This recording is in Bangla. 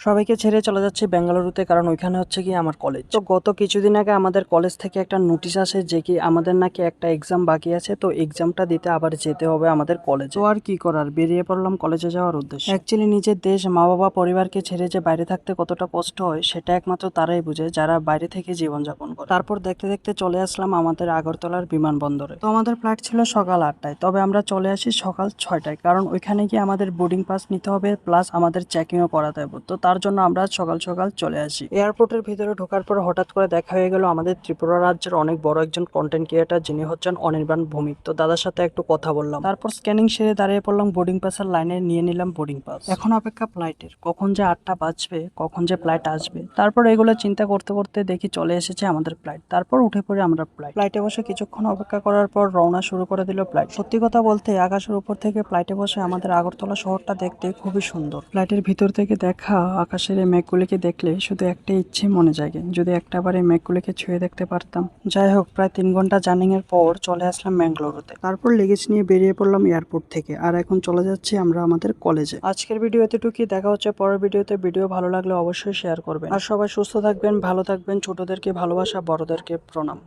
সবাইকে ছেড়ে চলে যাচ্ছি বেঙ্গালুরুতে, কারণ ওইখানে হচ্ছে কি আমার কলেজ। তো গত কিছুদিন আগে আমাদের কলেজ থেকে একটা নোটিশ আসে যে কি আমাদের নাকি একটা এক্সাম বাকি আছে, তো এক্সামটা দিতে আবার যেতে হবে আমাদের কলেজে। তো আর কি করার, বেরিয়ে পড়লাম কলেজে যাওয়ার উদ্দেশ্যে। অ্যাকচুয়ালি নিজের দেশ, মা বাবা, পরিবারকে ছেড়ে যে বাইরে থাকতে কতটা কষ্ট হয় সেটা একমাত্র তারাই বুঝে যারা বাইরে থেকে জীবনযাপন করে। তারপর দেখতে দেখতে চলে আসলাম আমাদের আগরতলার বিমানবন্দরে। তো আমাদের ফ্লাইট ছিল সকাল 8টায়, তবে আমরা চলে আসি সকাল 6টায়, কারণ ওইখানে গিয়ে আমাদের বোর্ডিং পাস নিতে হবে, প্লাস আমাদের চেকিংও করাতে হবে। তো তার জন্য আমরা সকাল সকাল চলে আসি। এয়ারপোর্টের ভিতরে ঢোকার পর হঠাৎ করে দেখা হয়ে গেল আমাদের ত্রিপুরা রাজ্যের অনেক বড় একজন কন্টেন্ট ক্রিয়েটার, যিনি হচ্ছেন অনির্বাণ ভৌমিক। তো দাদার সাথে একটু কথা বললাম, তারপর স্ক্যানিং সেরে দাঁড়িয়ে পড়লাম বোর্ডিং পাসের লাইনে, নিয়ে নিলাম বোর্ডিং পাস। এখন অপেক্ষা ফ্লাইটের, কখন যে 8টা বাজবে, কখন যে ফ্লাইট আসবে। তারপর এগুলো চিন্তা করতে করতে দেখি চলে এসেছে আমাদের ফ্লাইট। তারপর উঠে পড়ে আমরা ফ্লাইটে বসে কিছুক্ষণ অপেক্ষা করার পর রওনা শুরু করে দিল ফ্লাইট। সত্যি কথা বলতে আকাশের উপর থেকে ফ্লাইটে বসে আমাদের আগরতলা শহরটা দেখতে খুবই সুন্দর। ফ্লাইটের ভিতর থেকে দেখা আকাশের এই মেঘগুলিকে দেখলে শুধু একটাই ইচ্ছে মনে জাগে, যদি একটাবার এই মেঘগুলিকে ছুঁয়ে দেখতে পারতাম। যাই হোক, প্রায় 3 ঘন্টা জার্নিং এর পর চলে আসলাম ম্যাঙ্গালোরুতে। তারপর লাগেজ নিয়ে বেরিয়ে পড়লাম এয়ারপোর্ট থেকে, আর এখন চলে যাচ্ছি আমরা আমাদের কলেজে। আজকের ভিডিও এতটুকুই, দেখা হচ্ছে পরের ভিডিওতে। ভিডিও ভালো লাগলে অবশ্যই শেয়ার করবেন, আর সবাই সুস্থ থাকবেন, ভালো থাকবেন। ছোটদেরকে ভালোবাসা, বড়দেরকে প্রণাম।